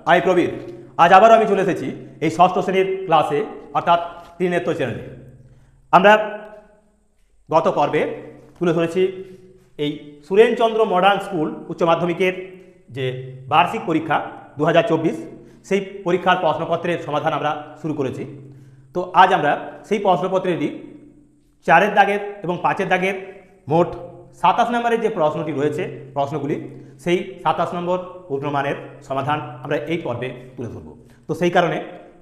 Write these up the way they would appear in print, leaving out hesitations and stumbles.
আমি প্রবীর। আজ আবারও আমি চলে এসেছি এই ষষ্ঠ শ্রেণীর ক্লাসে, অর্থাৎ ত্রিনেত্র চ্যানেলে। আমরা গত পর্বে তুলে ধরেছি এই সুরেনচন্দ্র মডার্ন স্কুল উচ্চ মাধ্যমিকের যে বার্ষিক পরীক্ষা 2024, সেই পরীক্ষার প্রশ্নপত্রের সমাধান আমরা শুরু করেছি। তো আজ আমরা সেই প্রশ্নপত্রেরই 4 দাগের এবং 5 দাগের মোট 27 নম্বরের যে প্রশ্নটি রয়েছে, প্রশ্নগুলি, সেই 27 নম্বর পূর্ণমানের সমাধান আমরা এই পর্বে তুলে ধরব। তো সেই কারণে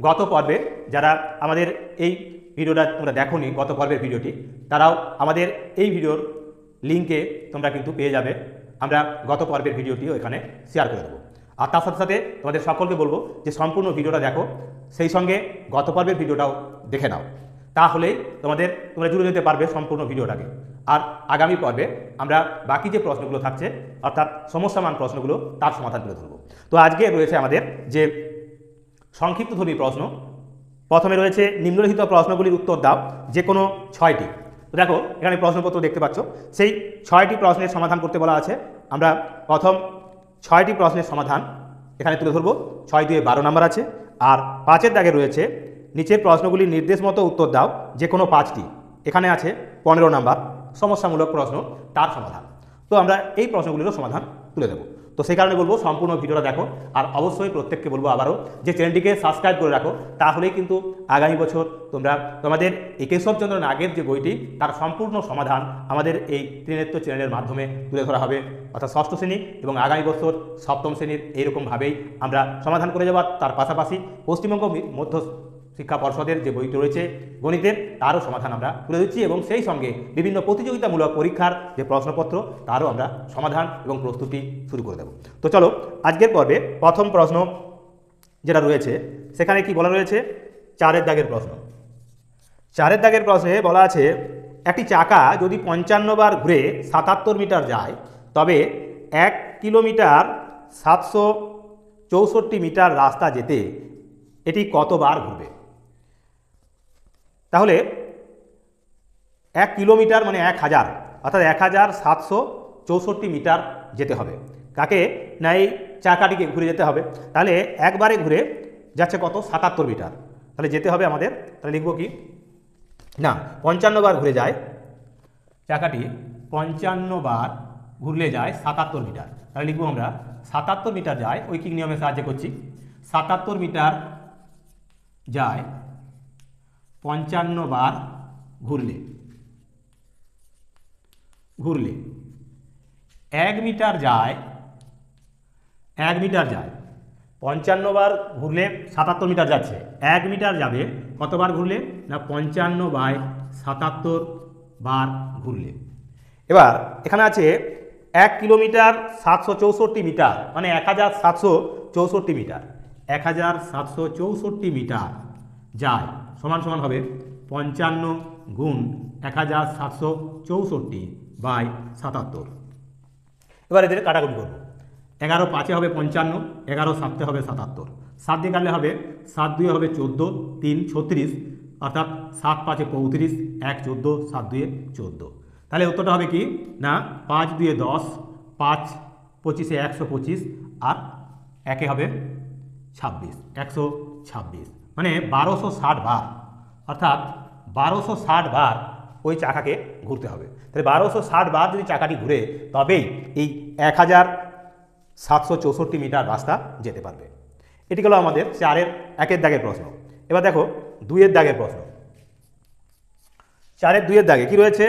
গত পর্বে যারা আমাদের এই ভিডিওটা তোমরা দেখোনি, গত পর্বের ভিডিওটি, তারাও আমাদের এই ভিডিওর লিঙ্কে তোমরা কিন্তু পেয়ে যাবে। আমরা গত পর্বের ভিডিওটিও এখানে শেয়ার করে দেবো। আর তার সাথে সাথে তোমাদের সকলকে বলবো যে সম্পূর্ণ ভিডিওটা দেখো, সেই সঙ্গে গত পর্বের ভিডিওটাও দেখে নাও, তাহলেই তোমরা জুড়ে যেতে পারবে সম্পূর্ণ ভিডিওটাকে। আর আগামী পর্বে আমরা বাকি যে প্রশ্নগুলো থাকছে, অর্থাৎ সমস্যামান প্রশ্নগুলো, তার সমাধান তুলে ধরবো। তো আজকে রয়েছে আমাদের যে সংক্ষিপ্তধর্মী প্রশ্ন। প্রথমে রয়েছে নিম্নলিখিত প্রশ্নগুলির উত্তর দাও, যে কোনো 6টি। তো দেখো এখানে প্রশ্নপত্র দেখতে পাচ্ছ, সেই 6টি প্রশ্নের সমাধান করতে বলা আছে। আমরা প্রথম 6টি প্রশ্নের সমাধান এখানে তুলে ধরবো। 6 2 12 নম্বর আছে। আর 5 দাগে রয়েছে নিচের প্রশ্নগুলির নির্দেশ মতো উত্তর দাও, যে কোনো 5টি। এখানে আছে 15 নম্বর সমস্যামূলক প্রশ্ন, তার সমাধান। তো আমরা এই প্রশ্নগুলিরও সমাধান তুলে দেবো। তো সেই কারণে বলবো সম্পূর্ণ ভিডিওটা দেখো। আর অবশ্যই প্রত্যেককে বলবো আবারও যে চ্যানেলটিকে সাবস্ক্রাইব করে রাখো, তাহলেই কিন্তু আগামী বছর তোমাদের এই কেশবচন্দ্র নাগের যে বইটি, তার সম্পূর্ণ সমাধান আমাদের এই ত্রিনেত্র চ্যানেলের মাধ্যমে তুলে ধরা হবে। অর্থাৎ ষষ্ঠ শ্রেণী এবং আগামী বছর সপ্তম শ্রেণীর এইরকমভাবেই আমরা সমাধান করে যাওয়ার। তার পাশাপাশি পশ্চিমবঙ্গ মধ্য শিক্ষা পর্ষদের যে বইটি রয়েছে গণিতের, তারও সমাধান আমরা তুলে দিচ্ছি, এবং সেই সঙ্গে বিভিন্ন প্রতিযোগিতামূলক পরীক্ষার যে প্রশ্নপত্র, তারও আমরা সমাধান এবং প্রস্তুতি শুরু করে দেব। তো চলো আজকের পর্বে প্রথম প্রশ্ন যেটা রয়েছে, সেখানে কি বলা রয়েছে? 4 দাগের প্রশ্ন। 4 দাগের প্রশ্নে বলা আছে, একটি চাকা যদি 55 বার ঘুরে 77 মিটার যায়, তবে 1 কিলোমিটার 764 মিটার রাস্তা যেতে এটি কতবার ঘুরবে? তাহলে 1 কিলোমিটার মানে 1000, অর্থাৎ 1764 মিটার যেতে হবে। কাকে না? এই চাকাটিকে ঘুরে যেতে হবে। তাহলে একবারে ঘুরে যাচ্ছে কত? 77 মিটার। তাহলে যেতে হবে আমাদের, তাহলে লিখব কি না, 55 বার ঘুরে যায় চাকাটি, 55 বার ঘুরলে যায় 77 মিটার। তাহলে লিখবো আমরা 77 মিটার যায়, ঐকিক নিয়মে সাহায্য করছি। 77 মিটার যায় 55 বার ঘুরলে 1 মিটার যায় 55 বার ঘুরলে 77 মিটার যাচ্ছে, 1 মিটার যাবে কতবার ঘুরলে না? 55/77 বার ঘুরলে। এবার এখানে আছে 1 কিলোমিটার 764 মিটার, মানে 1764 মিটার। 1764 মিটার যায় সমান সমান হবে 55 গুণ 1764/77। এবার এদের কাটাকুটি করবো। 11 5 হবে 55, 11 7 হবে 77, 7 দিয়ে কাটলে হবে 7 2 হবে 14, 3 36, অর্থাৎ 7 5 35, 1 14, 7 2 14। তাহলে উত্তরটা হবে কি না? 5 2 10, 5 25 125, আর 1 হবে 26, 126, মানে 1260 বার, অর্থাৎ 1260 বার ওই চাকাকে ঘুরতে হবে। তাহলে 1260 বার যদি চাকাটি ঘুরে, তবেই এই 1764 মিটার রাস্তা যেতে পারবে। এটি হলো আমাদের 4 দাগের প্রশ্ন। এবার দেখো 2 দাগের প্রশ্ন। 4 2 দাগে কি রয়েছে?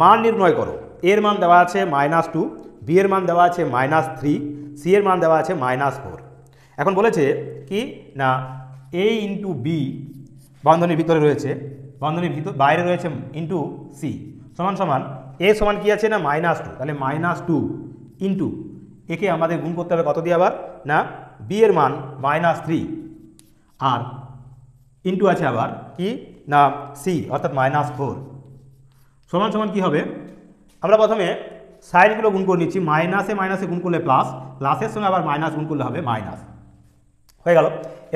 মান নির্ণয় করো। এর মান দেওয়া আছে -2, বি এর মান দেওয়া আছে -3, সি এর মান দেওয়া আছে -4। এখন বলেছে কি না, এ ইন্টু বি বন্ধনীর ভিতরে রয়েছে, বন্ধনীর বাইরে রয়েছে ইন্টু সি সমান সমান এ সমান কি আছে না? -2। তাহলে -2 ইন্টু একে আমাদের গুণ করতে হবে কত দিয়ে? আবার না, বি এর মান -3, আর ইন্টু আছে আবার কি না সি, অর্থাৎ -4 সমান সমান কি হবে? আমরা প্রথমে সাইনগুলো গুণ করে নিচ্ছি। মাইনাসে মাইনাসে গুণ করলে প্লাস, প্লাসের সঙ্গে আবার মাইনাস গুণ করলে হবে মাইনাস, হয়ে গেল।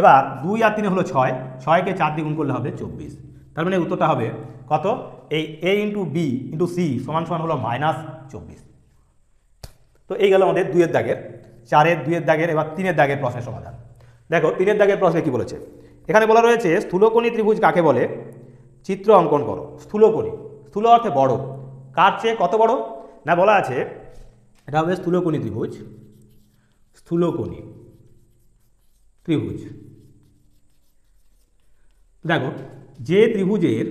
এবার 2 আর 3 হলো 6, 6কে 4 দিয়ে গুণ করলে হবে 24। তার মানে উত্তরটা হবে কত? এই এ ইন্টু বি ইন্টু সি সমান সমান হলো -24। তো এই গেল আমাদের 2 দাগের, 4 2 দাগের। এবার 3 দাগের প্রশ্নের সমাধান। দেখো 3-এর দাগের প্রশ্নে কি বলেছে, এখানে বলা রয়েছে স্থূলকোণী ত্রিভুজ কাকে বলে, চিত্র অঙ্কন করো। স্থূলকোণী, স্থূল অর্থে বড়, কার চেয়ে কত বড় না, বলা আছে এটা হবে স্থূলকোণী ত্রিভুজ, স্থূলকোণী ত্রিভুজ। দেখো যে ত্রিভুজের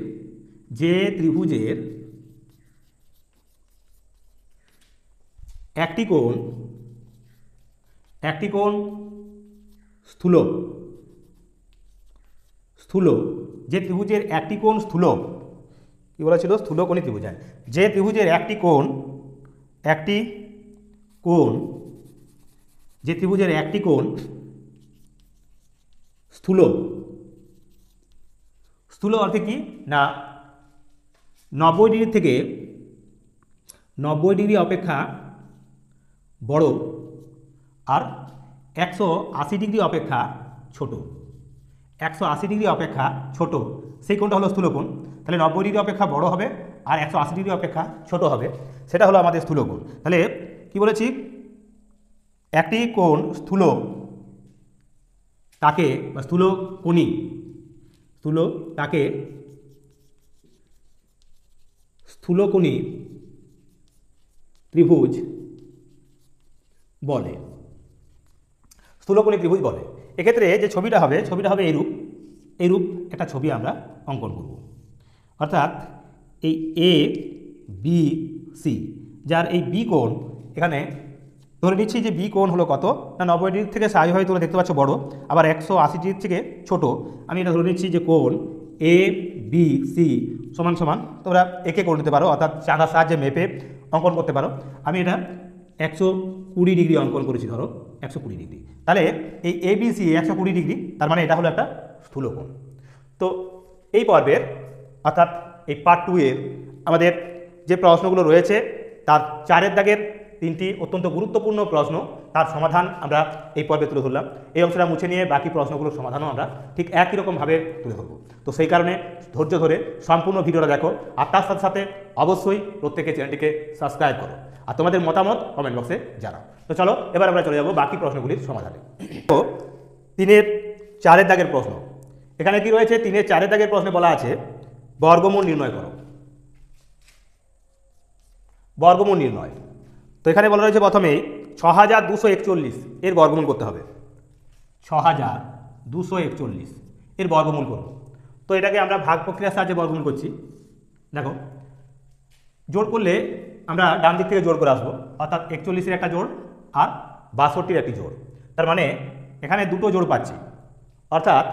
একটি কোণ স্থূল, যে ত্রিভুজের একটি কোণ স্থূল, কি বলা ছিল, স্থূলকোণী ত্রিভুজ। যে ত্রিভুজের একটি কোণ যে ত্রিভুজের একটি কোণ স্থূল অর্থে কি না 90 ডিগ্রি থেকে 90 ডিগ্রি অপেক্ষা বড় আর 180 ডিগ্রি অপেক্ষা ছোট, 180 ডিগ্রি অপেক্ষা ছোট, সেই কোণটা হলো স্থূলকোণ। তাহলে 90 ডিগ্রি অপেক্ষা বড় হবে আর 180 ডিগ্রি অপেক্ষা ছোট হবে, সেটা হলো আমাদের স্থূলকোণ। তাহলে কি বলেছি, একটি কোণ স্থূল তাকে বা স্থূলকোণী তাকে স্থূলকোণী ত্রিভুজ বলে, স্থূলকোণী ত্রিভুজ বলে। এক্ষেত্রে যে ছবিটা হবে এইরূপ একটা ছবি আমরা অঙ্কন করব। অর্থাৎ এই এ বি সি, যার এই বি কোণ, এখানে ধরে নিচ্ছি যে বি কোণ হলো কত না 90 ডিগ্রি থেকে স্বাভাবিকভাবে তোমরা দেখতে পাচ্ছ বড়, আবার 180 ডিগ্রি থেকে ছোট। আমি এটা ধরে নিচ্ছি যে কোণ এ বি সি সমান সমান, তোমরা একে করে নিতে পারো, অর্থাৎ চাঁদার সাহায্যে মেপে অঙ্কন করতে পারো। আমি এটা 120 ডিগ্রি অঙ্কন করেছি, ধরো 120 ডিগ্রি। তাহলে এই এ বি সি 120 ডিগ্রি, তার মানে এটা হলো একটা স্থূলকোণ। তো এই পর্বের অর্থাৎ এই পার্ট 2 এর আমাদের যে প্রশ্নগুলো রয়েছে, তার 4-এর দাগের 3টি অত্যন্ত গুরুত্বপূর্ণ প্রশ্ন, তার সমাধান আমরা এই পর্বে তুলে ধরলাম। এই অংশটা মুছে নিয়ে বাকি প্রশ্নগুলোর সমাধানও আমরা ঠিক একই রকমভাবে তুলে ধরবো। তো সেই কারণে ধৈর্য ধরে সম্পূর্ণ ভিডিওটা দেখো, আর তার সাথে সাথে অবশ্যই প্রত্যেকে চ্যানেলটিকে সাবস্ক্রাইব করো, আর তোমাদের মতামত কমেন্ট বক্সে জানাও। তো চলো এবার আমরা চলে যাবো বাকি প্রশ্নগুলির সমাধানে। তো 3-এর 4-এর দাগের প্রশ্ন, এখানে কি রয়েছে, 3-এর 4-এর দাগের প্রশ্নে বলা আছে বর্গমূল নির্ণয় করো, বর্গমূল নির্ণয়। তো এখানে বলা রয়েছে প্রথমেই 6241 এর বর্গমূল করতে হবে, 6241 এর বর্গমূল করব। তো এটাকে আমরা ভাগ প্রক্রিয়ার সাহায্যে বর্গমূল করছি। দেখো জোড় করলে আমরা ডান দিক থেকে জোড় করে আসবো, অর্থাৎ 41-এর একটা জোড় আর 62-র একটি জোড়, তার মানে এখানে দুটো জোড় পাচ্ছি। অর্থাৎ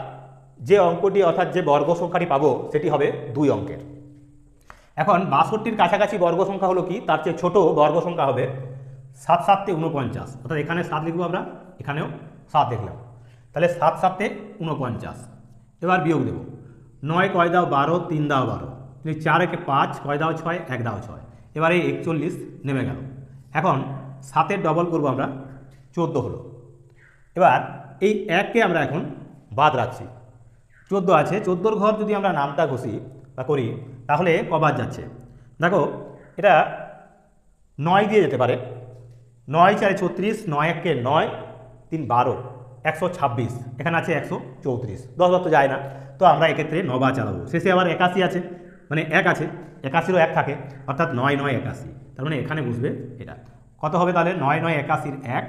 যে অঙ্কটি অর্থাৎ যে বর্গ সংখ্যাটি পাবো সেটি হবে 2 অঙ্কের। এখন 62-র কাছাকাছি বর্গ সংখ্যা হলো কি, তার চেয়ে ছোট বর্গ সংখ্যা হবে 7 7 49, অর্থাৎ এখানে 7 লিখবো আমরা, এখানেও 7 দেখলাম, তাহলে 7 7 49। এবার বিয়োগ দেবো, 9 কয় দাও 12, 3 দাও 12, 4 একে 5, কয় দাও 6, 1 দাও 6, এবারে 41 নেমে গেল। এখন 7-এর ডবল করবো আমরা, 14 হলো। এবার এই 1কে আমরা এখন বাদ রাখছি, 14 আছে, 14-র ঘর যদি আমরা নামটা ঘষি বা করি তাহলে কবার যাচ্ছে, দেখো এটা 9 দিয়ে যেতে পারে, 9 4 36, 9 1 9, 3 12, 126, এখানে আছে 134, 10 বার তো যায় না, তো আমরা এক্ষেত্রে 9 বার চালাবো। শেষে আবার 81 আছে, মানে 1 আছে, 81-রও 1 থাকে, অর্থাৎ 9 9 81, তার মানে এখানে বুঝবে এটা কত হবে, তাহলে 9 9 81-র 1,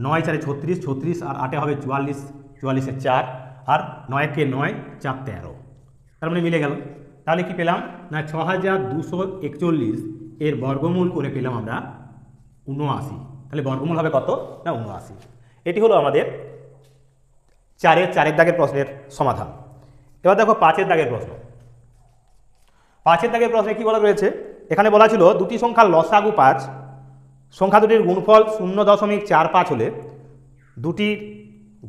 9 4 36, 36 আর 8 হবে 44, 44-এর 4, আর 9 কে 9, 4 13, তার মানে মিলে গেল। তাহলে কি পেলাম না 6241 এর বর্গমূল করে পেলাম আমরা 79। তাহলে বর্গমূল হবে কত না 79। এটি হলো আমাদের 4-এর দাগের প্রশ্নের সমাধান। এবার দেখো 5-এর দাগের প্রশ্ন। 5-এর দাগের প্রশ্নে কি বলা রয়েছে, এখানে বলা ছিল দুটি সংখ্যার লসাগু 5, সংখ্যা দুটির গুণফল 0.45 হলে দুটির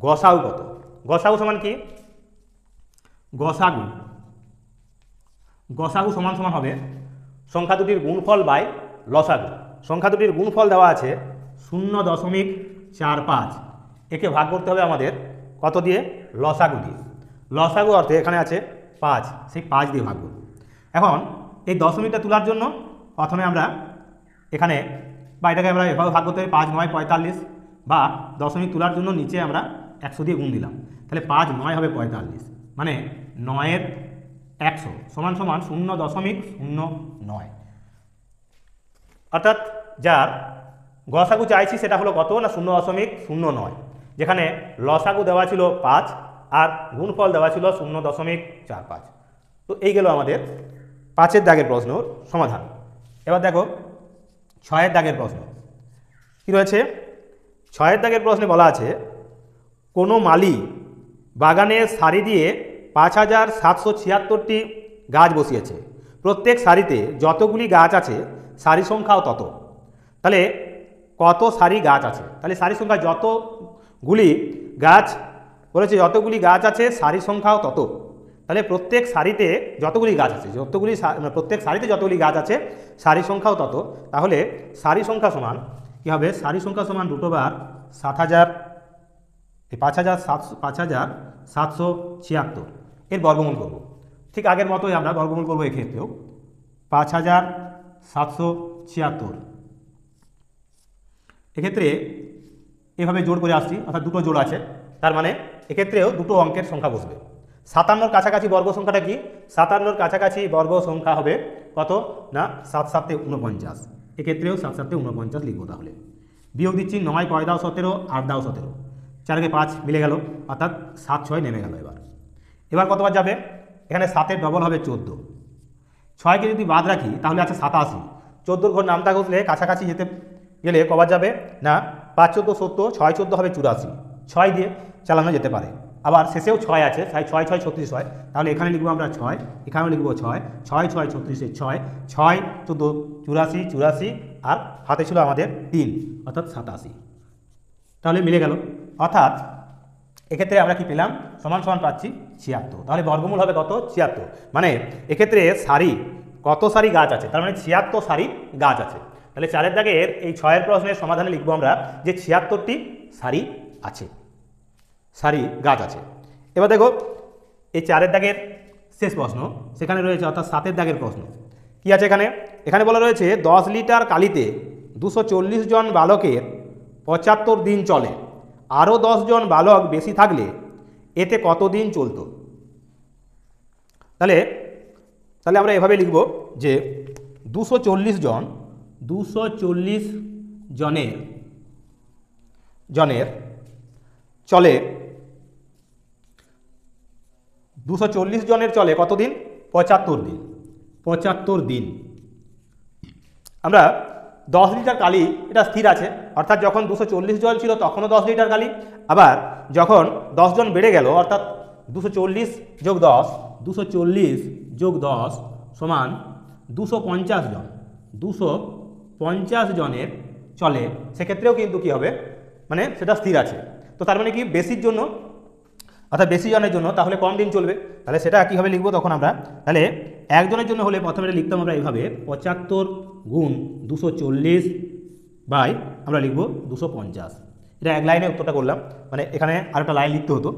গসাগু কত। গসাগু সমান কি, গসাগু সমান সমান হবে সংখ্যা দুটির গুণফল বাই লসাগু। সংখ্যা দুটির গুণফল দেওয়া আছে 0.45, একে ভাগ করতে হবে আমাদের কত দিয়ে, লসাগু দিয়ে। লসাগু অর্থে এখানে আছে 5, সেই 5 দিয়ে ভাগ করব। এখন এই দশমিকটা তোলার জন্য প্রথমে আমরা এখানে বা এটাকে আমরা এভাবে ভাগ করতে হবে, 5 9 45 বা দশমিক তোলার জন্য নিচে আমরা 100 দিয়ে গুণ দিলাম, তাহলে 5 9 হবে 45, মানে 9 এর 100 সমান সমান 0.09। অর্থাৎ যার গসাগু চাইছি সেটা হলো কত না 0.09, যেখানে লসাগু দেওয়া ছিল 5 আর গুণফল দেওয়া ছিল 0.45। তো এই গেল আমাদের 5 দাগের প্রশ্ন সমাধান। এবার দেখো 6 দাগের প্রশ্ন কি রয়েছে। 6 দাগের প্রশ্নে বলা আছে কোনো মালি বাগানের সারি দিয়ে 5776টি গাছ বসিয়েছে, প্রত্যেক সারিতে যতগুলি গাছ আছে সারি সংখ্যাও তত। তাহলে কত সারি গাছ আছে, তাহলে সারি সংখ্যা যতগুলি গাছ বলেছে, যতগুলি গাছ আছে সারি সংখ্যাও তত। তাহলে প্রত্যেক সারিতে যতগুলি গাছ আছে, প্রত্যেক সারিতে যতগুলি গাছ আছে সারি সংখ্যাও তত। তাহলে সারি সংখ্যা সমান কী হবে, সারি সংখ্যা সমান √5776 এর বর্গমূল করব। ঠিক আগের মতোই আমরা বর্গমূল করবো এক্ষেত্রেও 5776। এক্ষেত্রে এভাবে জোড় করে আসছি, অর্থাৎ দুটো জোড় আছে, তার মানে এক্ষেত্রেও দুটো অঙ্কের সংখ্যা বসবে। 57 কাছাকাছি বর্গ সংখ্যাটা কি, 57 কাছাকাছি বর্গ সংখ্যা হবে কত না 7 7 49, এক্ষেত্রেও 7 7 49 লিখবো। তাহলে বিয়োগ দিচ্ছি 9 9 দাও 17, 8 দাও 17, 4 কে 5 মিলে গেল, অর্থাৎ 7 6 নেমে গেল। এবার কতবার যাবে, এখানে 7-এর ডবল হবে 14, 6কে যদি বাদ রাখি তাহলে আছে 87, 14 ঘর নামটা ঘষলে কাছাকাছি যেতে গেলে কবার যাবে না 5 14 70, 6 14 হবে 84, 6 দিয়ে চালানো যেতে পারে। আবার শেষেও 6 আছে, 6 6 36 হয়, তাহলে এখানে লিখবো আমরা 6, এখানেও লিখবো 6 6 6 36, 6 6 14 84 84, আর হাতে ছিল আমাদের 3, অর্থাৎ 87। তাহলে মিলে গেল, অর্থাৎ এক্ষেত্রে আমরা কি পেলাম, সমান সমান পাচ্ছি 76। তাহলে বর্গমূল হবে কত 76, মানে এক্ষেত্রে সারি কত সারি গাছ আছে, তার মানে 76 সারি গাছ আছে। তাহলে 4 দাগের এই 6 প্রশ্নের সমাধানে লিখবো আমরা যে 76টি সারি আছে, সারি গাছ আছে। এবার দেখো এই 4 দাগের শেষ প্রশ্ন সেখানে রয়েছে, অর্থাৎ 7 দাগের প্রশ্ন কি আছে এখানে। এখানে বলা রয়েছে 10 লিটার কালিতে 240 জন বালকের 75 দিন চলে, আরও 10 জন বালক বেশি থাকলে এতে কত দিন চলতো। তাহলে আমরা এভাবে লিখব যে 240 জনের চলে, 240 জনের চলে কত দিন 75 দিন, 75 দিন। আমরা 10 লিটার কালি এটা স্থির আছে, অর্থাৎ যখন 240 জন ছিল তখনও 10 লিটার কালি, আবার যখন 10 জন বেড়ে গেল অর্থাৎ 240 যোগ 10 সমান 250 জন, 250 জনের চলে, সেক্ষেত্রেও কিন্তু কি হবে মানে সেটা স্থির আছে। তো তার মানে কি বেশির জন্য, অর্থাৎ বেশি জনের জন্য তাহলে কম দিন চলবে, তাহলে সেটা কীভাবে লিখবো তখন আমরা, তাহলে একজনের জন্য হলে প্রথমে লিখতাম আমরা এইভাবে 75 গুণ 240 বাই আমরা লিখব 250। এটা এক লাইনে উত্তরটা করলাম, মানে এখানে আরেকটা লাইন লিখতে হতো,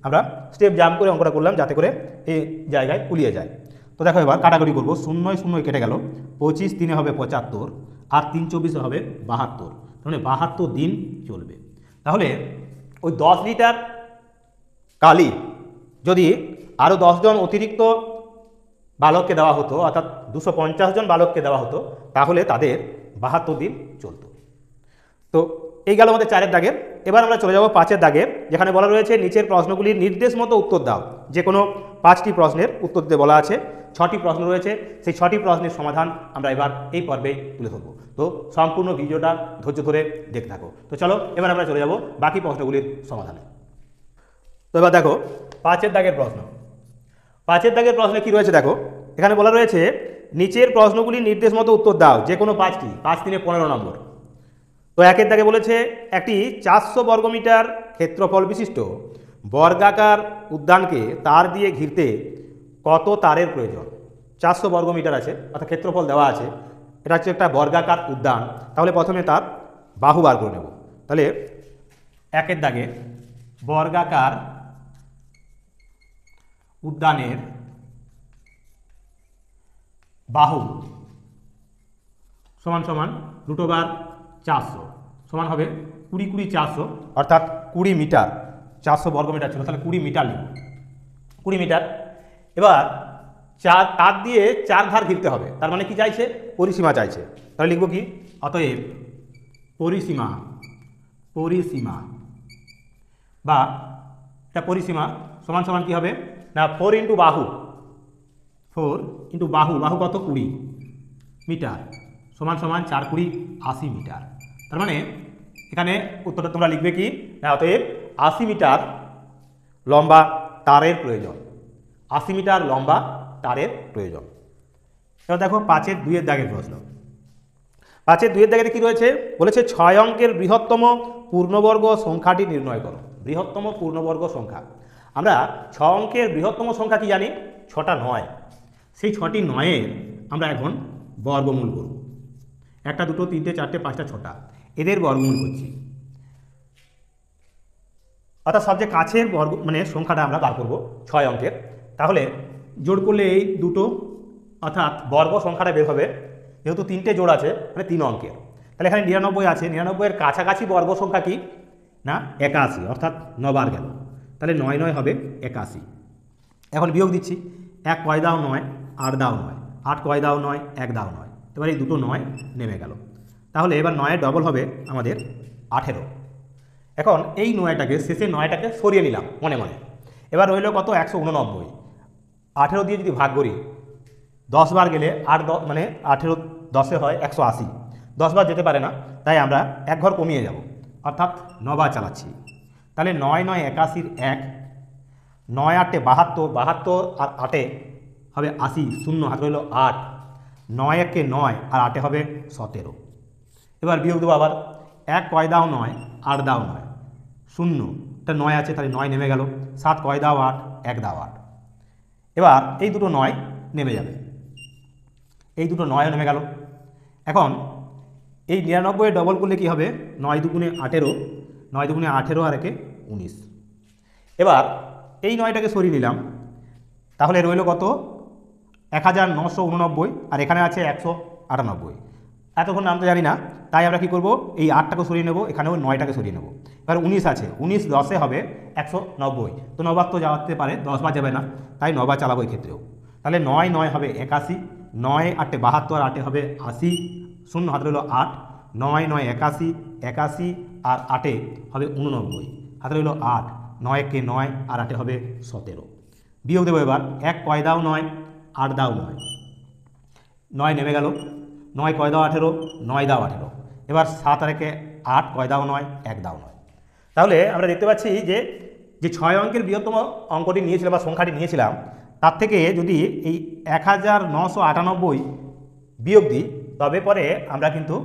আমরা স্টেপ জাম্প করে অঙ্কটা করলাম যাতে করে এই জায়গায় কুলিয়ে যায়। তো দেখো এবার কাটাকুটি করবো, 0 0 কেটে গেল, 25 3 হবে 75, আর 3 24 হবে 72, মানে 72 দিন চলবে। তাহলে ওই 10 লিটার কালি যদি আরও 10 জন অতিরিক্ত বালককে দেওয়া হতো, অর্থাৎ 250 জন বালককে দেওয়া হতো, তাহলে তাদের 72 দিন চলত। তো এই গেল আমাদের 4 দাগের। এবার আমরা চলে যাব 5 দাগের, যেখানে বলা রয়েছে নিচের প্রশ্নগুলির নির্দেশ মতো উত্তর দাও। যে কোনো 5টি প্রশ্নের উত্তর দিতে বলা আছে, 6টি প্রশ্ন রয়েছে, সেই 6টি প্রশ্নের সমাধান আমরা এবার এই পর্বে তুলে ধরবো। তো সম্পূর্ণ ভিডিওটা ধৈর্য ধরে দেখতে থাকো। তো চলো এবার আমরা চলে যাব বাকি প্রশ্নগুলির সমাধানে। তো এবার দেখো 5 দাগের প্রশ্ন। 5 দাগের প্রশ্নে কি রয়েছে দেখো, এখানে বলা রয়েছে নিচের প্রশ্নগুলির নির্দেশ মতো উত্তর দাও, যে কোনো 5টি, 5 3 15 নম্বর। তো 1 দাগে বলেছে একটি 400 বর্গমিটার ক্ষেত্রফল বিশিষ্ট বর্গাকার উদ্যানকে তার দিয়ে ঘিরতে কত তারের প্রয়োজন। 400 বর্গমিটার আছে, অর্থাৎ ক্ষেত্রফল দেওয়া আছে, এটা হচ্ছে একটা বর্গাকার উদ্যান। তাহলে প্রথমে তার বাহু বার করে নেব। তাহলে 1 দাগে বর্গাকার উদ্যানের বাহু সমান সমান √400 সমান হবে 20 20 400 অর্থাৎ 20 মিটার, 400 বর্গমিটার ছিল, তাহলে 20 মিটার লিখব, 20 মিটার। এবার তার দিয়ে 4 ধার ঘিরতে হবে, তার মানে কি চাইছে, পরিসীমা চাইছে, তাহলে লিখব কি, অতএব পরিসীমা, পরিসীমা বা এটা পরিসীমা সমান সমান কি হবে না 4 ইন্টু বাহু, 4 ইন্টু বাহু, বাহু কত 20 মিটার সমান সমান 4 20 80 মিটার। তার মানে এখানে উত্তরটা তোমরা লিখবে কি না, অতএব 80 মিটার লম্বা তারের প্রয়োজন, 80 মিটার লম্বা তারের প্রয়োজন। এবার দেখো 5-এর 2-এর দাগের প্রশ্ন। 5-এর 2-এর দাগেতে কি রয়েছে, বলেছে 6 অঙ্কের বৃহত্তম পূর্ণবর্গ সংখ্যাটি নির্ণয় করো। বৃহত্তম পূর্ণবর্গ সংখ্যা, আমরা 6 অঙ্কের বৃহত্তম সংখ্যা কি জানি, 6টা 9। সেই 6টি 9-এর আমরা এখন বর্গমূল করব, 1 2 3 4 5 6টা, এদের বর্গমূল করছি, অর্থাৎ সবচেয়ে কাছের বর্গ মানে সংখ্যাটা আমরা বার করব 6 অঙ্কের। তাহলে জোড় করলে এই দুটো, অর্থাৎ বর্গ সংখ্যাটা বের হবে, যেহেতু 3টে জোড় আছে মানে 3 অঙ্কের, তাহলে এখানে 99 আছে, 99-এর কাছাকাছি বর্গ সংখ্যা কি না 81, অর্থাৎ 9 বার গেল, তাহলে 9 9 হবে 81। এখন বিয়োগ দিচ্ছি, 1 কয় দাও 9, 8 দাও 9, 8 কয় দাও 9, 1 দাও 9, এবার এই দুটো 9 নেমে গেল, তাহলে এবার 9-এর ডবল হবে আমাদের 18। এখন এই 9টাকে, শেষের 9টাকে সরিয়ে নিলাম মনে মনে, এবার রইল কত 189। 18 দিয়ে যদি ভাগ করি, 10 বার গেলে 8 মানে 18 10-এ হয় 180, 10 বার যেতে পারে না, তাই আমরা এক ঘর কমিয়ে যাব, অর্থাৎ 9 বার চালাচ্ছি, তাহলে 9 9 81 1, 9 8 72, 72 আর 8 হবে 80, 0 হাত রইল 8, 9 1 9 আর 8 হবে 17। এবার বিয়োগ দেবো আবার, 1 কয় দাও 9, 8 দাও 9, 0 টা 9 আছে, তাহলে 9 নেমে গেল, 7 কয় দাও 8, 1 দাও 8, এবার এই দুটো 9 নেমে যাবে, এই দুটো 9 নেমে গেল। এখন এই 99-এর ডবল করলে কি হবে, 9 2 18, 9 2 18 আর 1 19। এবার এই 9টাকে সরিয়ে নিলাম, তাহলে রইল কত 1989, আর এখানে আছে 198। এতক্ষণ নাম তো জানি না, তাই আমরা কি করব, এই 8টাকে সরিয়ে নেব, এখানেও 9টাকে সরিয়ে নেব। এবার 19 আছে, 19 10-এ হবে 190, তো 9 বার তো যাওয়াতে পারে, 10 বার যাবে না, তাই 9 বার চালাবো এই ক্ষেত্রেও। তাহলে 9 9 হবে 81, 9 8 72 আর 8 হবে 80, 0 হাত রইল 8, 9 9 81, 81 আর 8 হবে 89, হাতে রইল 8, 9 1 9 আর 8 হবে 17। বিয়োগ দেবো এবার, 1 কয় দাও 9, 8 দাও 9, 9 নেমে গেল, 9 কয় দাও 18, 9 দাও 18, এবার 7 আর 1 8 কয় দাও 9, 1 দাও 9। তাহলে আমরা দেখতে পাচ্ছি যে 6 অঙ্কের বৃহত্তম অঙ্কটি নিয়েছিলাম বা সংখ্যাটি নিয়েছিলাম, তার থেকে যদি এই 1998 বিয়োগ দিই, তবে পরে আমরা কিন্তু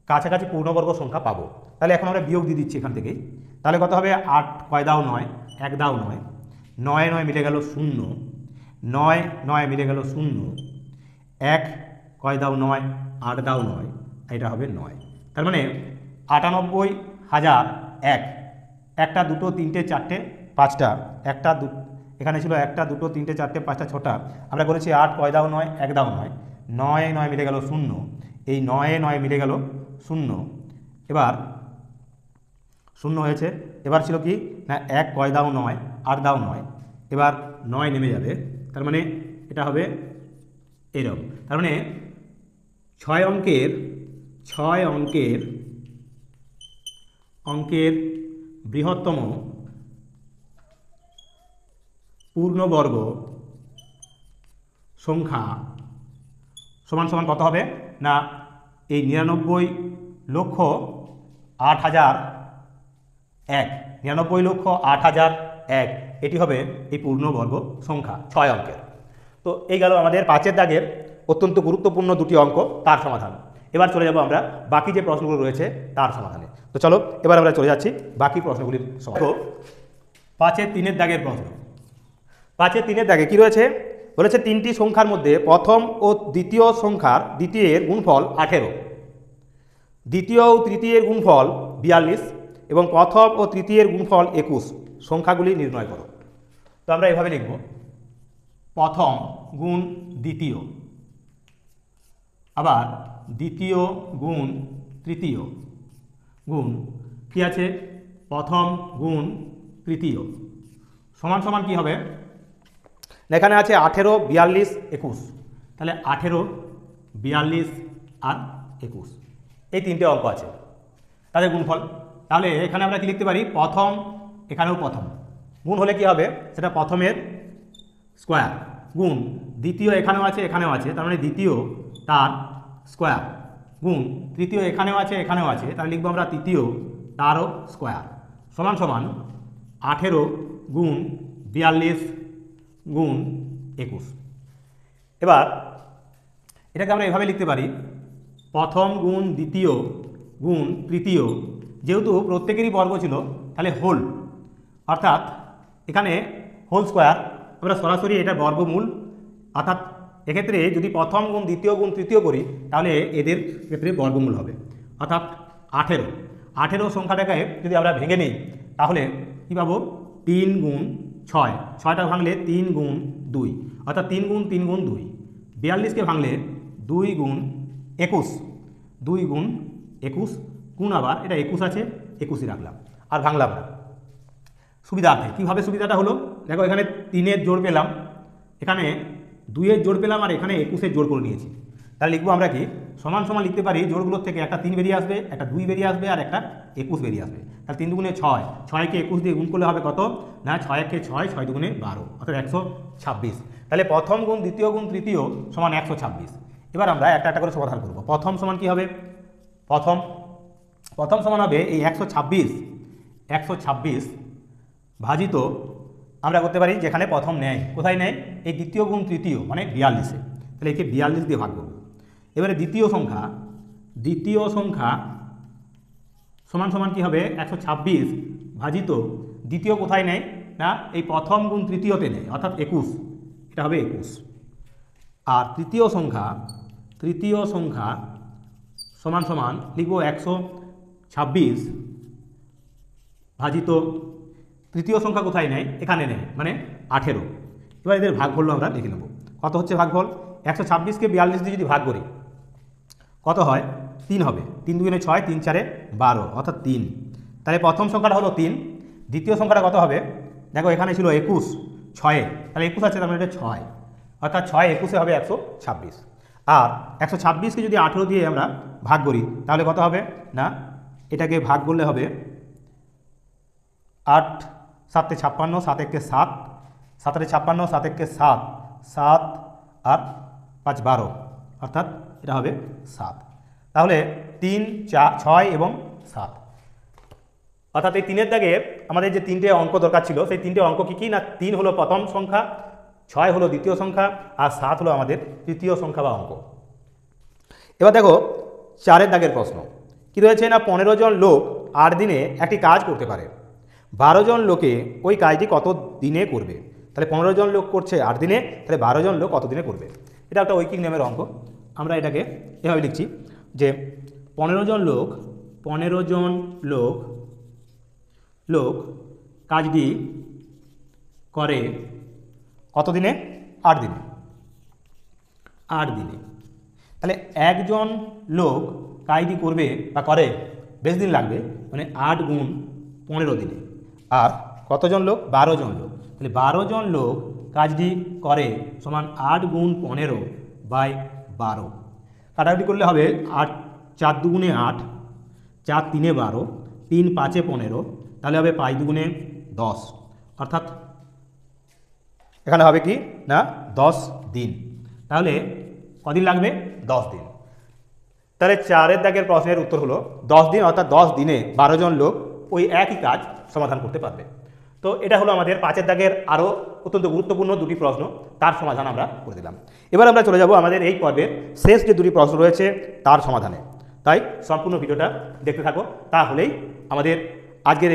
কাছাকাছি পূর্ণবর্গ সংখ্যা পাবো। তাহলে এখন আমরা বিয়োগ দিয়ে দিচ্ছি এখান থেকেই, তাহলে কত হবে, 8 কয় দাও 9, 1 দাও 9, 9 9 মিলে গেল 0, 9 9 মিলে গেল 0, 1 কয় দাও 9, 8 দাও 9, এটা হবে 9। তার মানে 98,001, 1টা 2টো 3টে 4টে 5টা, 1টা 2, এখানে ছিল 1টা 2টো 3টে 4টে 5টা 6টা, আমরা করেছি 8 কয় দাও 9, 1 দাও 9, 9 9 মিলে গেল 0, এই 9 9 মিলে গেল 0, এবার 0 হয়েছে। এবার ছিল কি না 1 কয় দাও 9, 8 দাও 9, এবার 9 নেমে যাবে, তার মানে এটা হবে এরকম। তার মানে 6 অঙ্কের বৃহত্তম পূর্ণবর্গ সংখ্যা সমান সমান কত হবে না, এই 99,08,001, 99,08,001 এটি হবে এই পূর্ণবর্গ সংখ্যা 6 অঙ্কের। তো এই গেল আমাদের 5-এর দাগের অত্যন্ত গুরুত্বপূর্ণ দুটি অঙ্ক, তার সমাধান। এবার চলে যাব আমরা বাকি যে প্রশ্নগুলো রয়েছে তার সমাধানে। তো চলো এবার আমরা চলে যাচ্ছি বাকি প্রশ্নগুলির সমাধান। 5-এর 3-এর দাগের প্রশ্ন। 5-এর 3-এর দাগে কি রয়েছে, বলেছে 3টি সংখ্যার মধ্যে প্রথম ও দ্বিতীয় সংখ্যার দ্বিতীয়ের গুণফল 18, দ্বিতীয় ও তৃতীয়ের গুণফল 42 এবং প্রথম ও তৃতীয়ের গুণফল 21, সংখ্যাগুলি নির্ণয় করো। তো আমরা এভাবে লিখব, প্রথম গুণ দ্বিতীয়, আবার দ্বিতীয় গুণ তৃতীয় গুণ কি আছে প্রথম গুণ তৃতীয় সমান সমান কি হবে, এখানে আছে 18, 42, 21, তাহলে 18, 42 আর 21 এই তিনটে অঙ্ক আছে তাদের গুণফল। তাহলে এখানে আমরা কি লিখতে পারি, প্রথম এখানেও প্রথম গুণ হলে কি হবে, সেটা প্রথমের স্কোয়ার গুণ দ্বিতীয় এখানেও আছে এখানেও আছে, তার মানে দ্বিতীয় তার স্কোয়ার গুণ তৃতীয় এখানেও আছে এখানেও আছে, তাহলে লিখবো আমরা তৃতীয় তারও স্কোয়ার সমান সমান 18 গুণ 42 গুণ 21। এবার এটাকে আমরা এভাবে লিখতে পারি, প্রথম গুণ দ্বিতীয় গুণ তৃতীয়, যেহেতু প্রত্যেকেরই বর্গ ছিল তাহলে হোল, অর্থাৎ এখানে হোল স্কোয়ার, আমরা সরাসরি এটার বর্গমূল, অর্থাৎ এক্ষেত্রে যদি প্রথম গুণ দ্বিতীয় গুণ তৃতীয় করি তাহলে এদের ক্ষেত্রে বর্গমূল হবে, অর্থাৎ 18 সংখ্যাটাকে যদি আমরা ভেঙে নিই তাহলে কী পাবো, 3 গুণ 6, 6টা ভাঙলে 3 গুণ 2, অর্থাৎ 3 গুণ 3 গুণ 2, 42কে ভাঙলে 2 গুণ 21, 2 গুণ 21 গুণ আবার এটা 21 আছে 21ই রাখলাম আর ভাঙলাম না সুবিধার্থে। কীভাবে সুবিধাটা হলো দেখো, এখানে 3-এর জোড় পেলাম, এখানে 2-এর জোড় পেলাম আর এখানে 21-এর জোড় করে নিয়েছি, তাহলে লিখবো আমরা কি সমান সমান লিখতে পারি, জোড়গুলোর থেকে একটা 3 বেরিয়ে আসবে, একটা 2 বেরিয়ে আসবে আর একটা 21 বেরিয়ে আসবে, তাহলে 3 দুগুণে 6, 6কে 21 দিয়ে গুণ করলে হবে কত না 6-একে 6, 6 দুগুণে 12, অর্থাৎ 126। তাহলে প্রথম গুণ দ্বিতীয় গুণ তৃতীয় সমান 126। এবার আমরা একটা একটা করে সমাধান করব। প্রথম সমান কি হবে, প্রথম সমান হবে এই 126 ভাজিত আমরা করতে পারি যেখানে প্রথম নেয়, কোথায় নেয় এই দ্বিতীয় গুণ তৃতীয় মানে 42-এ, তাহলে একে 42 দিয়ে ভাগ করব। এবারে দ্বিতীয় সংখ্যা সমান সমান কি হবে, 126 ভাজিত দ্বিতীয় কোথায় নেয় না এই প্রথম গুণ তৃতীয়তে নেয়, অর্থাৎ 21, এটা হবে 21। আর তৃতীয় সংখ্যা সমান সমান লিখব 126 ভাজিত তৃতীয় সংখ্যা কোথায় নেয়, এখানে নেয় মানে 18। এবার এদের ভাগফল আমরা লিখে নেব, কত হচ্ছে ভাগফল, 126কে 42 দিয়ে যদি ভাগ করি কত হয়, 3 হবে, 3 দুগুণে 6, 3 4-এ 12, অর্থাৎ 3। তাহলে প্রথম সংখ্যাটা হলো 3, দ্বিতীয় সংখ্যাটা কত হবে, দেখো এখানে ছিল 21, 6-এ, তাহলে 21 আছে তার মানে এটা 6, অর্থাৎ 6 21-এ হবে 126। আর 126কে যদি 18 দিয়ে আমরা ভাগ করি তাহলে কত হবে না, এটাকে ভাগ করলে হবে 8 7 56, 7 1 7, 7 56, 7 1 7, 7 আর 5 12, অর্থাৎ এটা হবে 7। তাহলে 3 4 6 এবং 7, অর্থাৎ এই 3-এর দাগে আমাদের যে 3টে অঙ্ক দরকার ছিল সেই 3টে অঙ্ক কী কী না, 3 হলো প্রথম সংখ্যা, 6 হলো দ্বিতীয় সংখ্যা আর 7 হলো আমাদের তৃতীয় সংখ্যা বা অঙ্ক। এবার দেখো 4-এর দাগের প্রশ্ন কি রয়েছে না, 15 জন লোক 8 দিনে একটি কাজ করতে পারে, 12 জন লোকে ওই কাজটি কত দিনে করবে। তাহলে 15 জন লোক করছে 8 দিনে, তাহলে 12 জন লোক কত দিনে করবে। এটা একটা ঐকিক নিয়মের অঙ্ক, আমরা এটাকে এভাবে লিখছি যে 15 জন লোক কাজটি করে কত দিনে, 8 দিনে। তাহলে একজন লোক কাজটি করবে বা করে বেশ দিন লাগবে, মানে 8 গুণ 15 দিনে। আর কতজন লোক, 12 জন লোক, তাহলে 12 জন লোক কাজটি করে সমান 8 গুণ 15/12। কাটাকুটি করলে হবে 8 4 দুগুণে 8, 4 3-এ 12, 3 5-এ 15, তাহলে হবে 5 দুগুণে 10, অর্থাৎ এখানে হবে কি না 10 দিন। তাহলে কদিন লাগবে, 10 দিন। তাহলে 4-এর দাগের প্রশ্নের উত্তর হলো 10 দিন, অর্থাৎ 10 দিনে 12 জন লোক ওই একই কাজ সমাধান করতে পারবে। তো এটা হলো আমাদের 5-এর দাগের আরও অত্যন্ত গুরুত্বপূর্ণ দুটি প্রশ্ন, তার সমাধান আমরা করে দিলাম। এবার আমরা চলে যাব আমাদের এই পর্বের শেষ যে দুটি প্রশ্ন রয়েছে তার সমাধানে। তাই সম্পূর্ণ ভিডিওটা দেখতে থাকো, তাহলেই আমাদের আজকের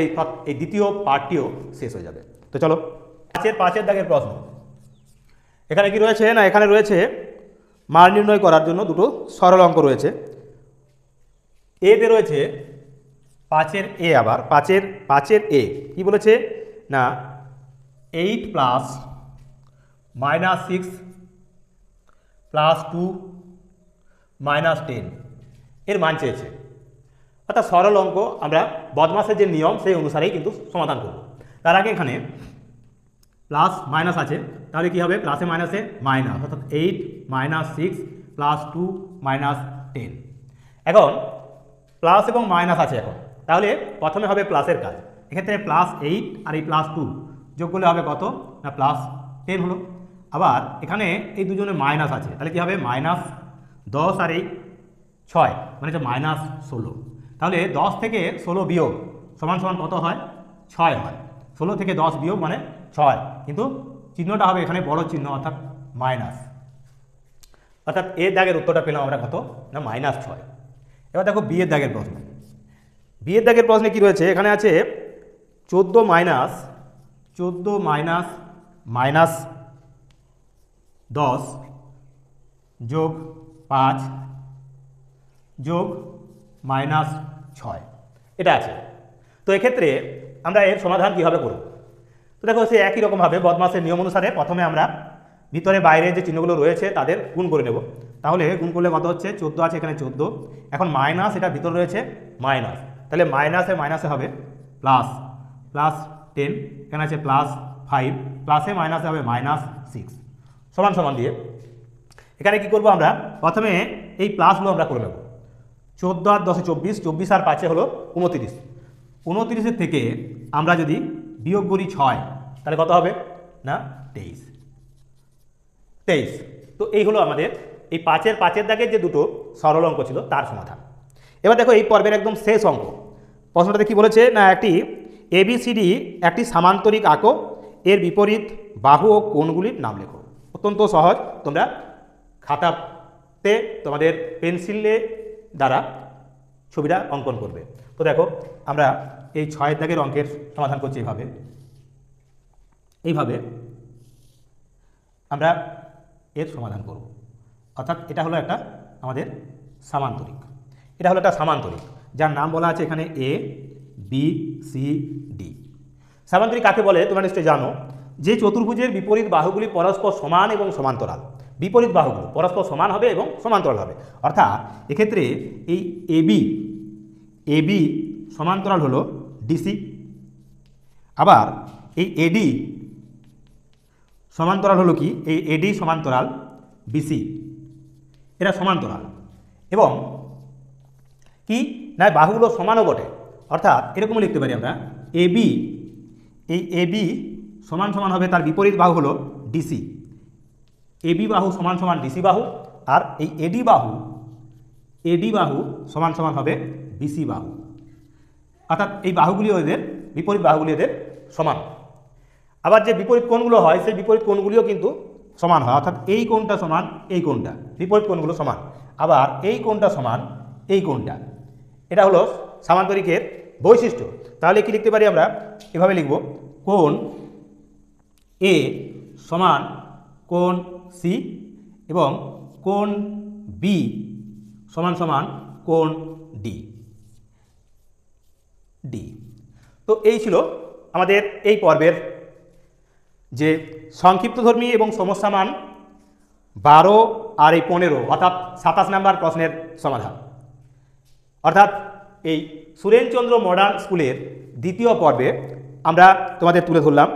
এই দ্বিতীয় পার্টটিও শেষ হয়ে যাবে। তো চলো 5-এর দাগের প্রশ্ন। এখানে কি রয়েছে না, এখানে রয়েছে মান নির্ণয় করার জন্য দুটো সরল অঙ্ক রয়েছে। এতে রয়েছে 5-এর এ, আবার 5-এর এ কি বলেছে না 8 + -6 + 2 - 10 এর মান চেয়েছে। অর্থাৎ সরল অঙ্ক আমরা বদমাসের যে নিয়ম সেই অনুসারেই কিন্তু সমাধান করব। তার আগে এখানে প্লাস মাইনাস আছে, তাহলে কি হবে প্লাসে মাইনাসে মাইনাস, অর্থাৎ 8 - 6 + 2 - 10। এখন প্লাস এবং মাইনাস আছে এখন, তাহলে প্রথমে হবে প্লাসের কাজ। এক্ষেত্রে +8 আর এই +2 যোগ করলে হবে কত না +10 হলো। আবার এখানে এই দুজনে মাইনাস আছে, তাহলে কি হবে -10 আর এই 6 মানে হচ্ছে -16। তাহলে 10 থেকে 16 বিয়োগ সমান সমান কত হয় 6 হয়। 16 থেকে 10 বিয়োগ মানে 6, কিন্তু চিহ্নটা হবে এখানে বড় চিহ্ন অর্থাৎ মাইনাস, অর্থাৎ এর দাগের উত্তরটা পেলাম আমরা কত না -6। এবার দেখো বিয়ের দাগের প্রশ্ন। বিয়ের দাগের প্রশ্নে কি রয়েছে, এখানে আছে 14 - -10 যোগ 5 যোগ -6 এটা আছে। তো এক্ষেত্রে আমরা এর সমাধান কীভাবে করব? তো দেখো সে একই রকমভাবে বদমাসের নিয়ম অনুসারে প্রথমে আমরা ভিতরে বাইরে যে চিহ্নগুলো রয়েছে তাদের গুণ করে নেব। তাহলে গুণ করলে কত হচ্ছে 14 আছে এখানে 14, এখন মাইনাস এটা ভিতরে রয়েছে মাইনাস, তাহলে মাইনাসে মাইনাসে হবে প্লাস, +10 এখানে আছে +5, প্লাসে মাইনাসে হবে -6 সমান সমান দিয়ে এখানে কি করব আমরা প্রথমে এই প্লাসগুলো আমরা করে নেব। 14 আর 10 24, 24 আর 5 হলো 29, 29 থেকে আমরা যদি বিয়োগ করি 6 তাহলে কত হবে না 23। তো এই হলো আমাদের এই 5-এর দাগের যে দুটো সরল অঙ্ক ছিল তার সমাধান। এবার দেখো এই পর্বের একদম শেষ অঙ্ক, প্রশ্নটাতে কি বলেছে না একটি ABCD একটি সামান্তরিক আঁকো, এর বিপরীত বাহু ও কোণগুলির নাম লেখো। অত্যন্ত সহজ, তোমরা খাতাতে তোমাদের পেন্সিলে দ্বারা ছবিটা অঙ্কন করবে। তো দেখো আমরা এই 6 দাগের অঙ্কের সমাধান করছি এইভাবে আমরা এর সমাধান করব। অর্থাৎ এটা হলো একটা আমাদের সামান্তরিক, যার নাম বলা আছে এখানে ABCD। সামান্তরিক কাকে বলে তোমরা নিশ্চয়ই জানো, যে চতুর্ভুজের বিপরীত বাহুগুলি পরস্পর সমান এবং সমান্তরাল। বিপরীত বাহুগুলো পরস্পর সমান হবে এবং সমান্তরাল হবে, অর্থাৎ এক্ষেত্রে এই AB সমান্তরাল হলো DC, আবার এই AD সমান্তরাল হলো কি এই AD সমান্তরাল BC, এরা সমান্তরাল এবং কি না বাহুগুলো সমানও বটে। অর্থাৎ এরকম লিখতে পারি আমরা AB, এই AB সমান সমান হবে তার বিপরীত বাহু হলো DC, AB বাহু সমান সমান DC বাহু, আর এই AD বাহু সমান সমান হবে BC বাহু, অর্থাৎ এই বাহুগুলি এদের বিপরীত বাহুগুলি এদের সমান। আবার যে বিপরীত কোণগুলো হয় সেই বিপরীত কোণগুলিও কিন্তু সমান হয়, অর্থাৎ এই কোণটা সমান এই কোণটা, বিপরীত কোণগুলো সমান, আবার এই কোণটা সমান এই কোণটা। এটা হলো সামান্তরিকের বৈশিষ্ট্য। তাহলে কি লিখতে পারি আমরা এভাবে লিখব, কোণ A সমান কোণ C এবং কোণ B সমান সমান কোণ D। তো এই ছিল আমাদের এই পর্বের যে সংক্ষিপ্তধর্মী এবং সমস্যামান 12 আর এই 15 অর্থাৎ 27 নম্বর প্রশ্নের সমাধান। অর্থাৎ এই সুরেনচন্দ্র মডার্ন স্কুলের দ্বিতীয় পর্বে আমরা তোমাদের তুলে ধরলাম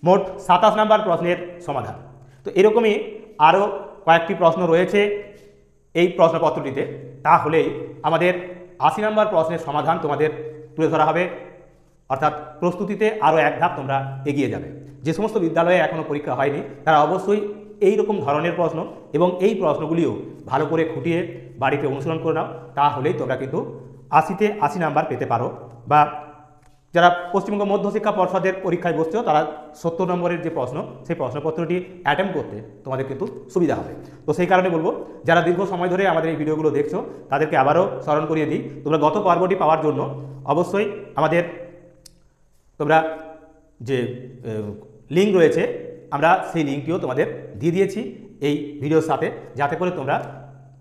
মোট 27 নম্বর প্রশ্নের সমাধান। তো এরকমই আরও কয়েকটি প্রশ্ন রয়েছে এই প্রশ্নপত্রটিতে, তাহলেই আমাদের 80 নম্বর প্রশ্নের সমাধান তোমাদের তুলে ধরা হবে। অর্থাৎ প্রস্তুতিতে আরও এক ধাপ তোমরা এগিয়ে যাবে। যে সমস্ত বিদ্যালয়ে এখনও পরীক্ষা হয়নি তারা অবশ্যই এই রকম ধরনের প্রশ্ন এবং এই প্রশ্নগুলিও ভালো করে খুঁটিয়ে বাড়িতে অনুসরণ করে নাও, তাহলেই তোমরা কিন্তু 80-তে 80 নাম্বার পেতে পারো। বা যারা পশ্চিমবঙ্গ মধ্যশিক্ষা পর্ষদের পরীক্ষায় বসছো তারা 70 নম্বরের যে প্রশ্ন সেই প্রশ্নপত্রটি অ্যাটেম্প করতে তোমাদের কিন্তু সুবিধা হবে। তো সেই কারণে বলবো যারা দীর্ঘ সময় ধরে আমাদের এই ভিডিওগুলো দেখছো তাদেরকে আবারও স্মরণ করিয়ে দিই, তোমরা গত পর্বটি পাওয়ার জন্য অবশ্যই আমাদের তোমরা যে লিঙ্ক রয়েছে আমরা সেই লিঙ্কটিও তোমাদের দিয়ে দিয়েছি এই ভিডিওর সাথে, যাতে করে তোমরা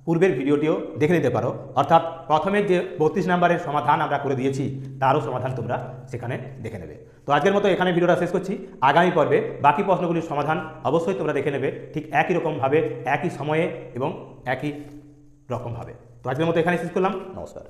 পূর্বের ভিডিওটিও দেখে নিতে পারো। অর্থাৎ প্রথমে যে 32 নম্বরের সমাধান আমরা করে দিয়েছি তারও সমাধান তোমরা সেখানে দেখে নেবে। তো আজকের মতো এখানে ভিডিওটা শেষ করছি। আগামী পর্বে বাকি প্রশ্নগুলির সমাধান অবশ্যই তোমরা দেখে নেবে ঠিক একই রকমভাবে, একই সময়ে এবং একই রকমভাবে। তো আজকের মতো এখানে শেষ করলাম। নমস্কার।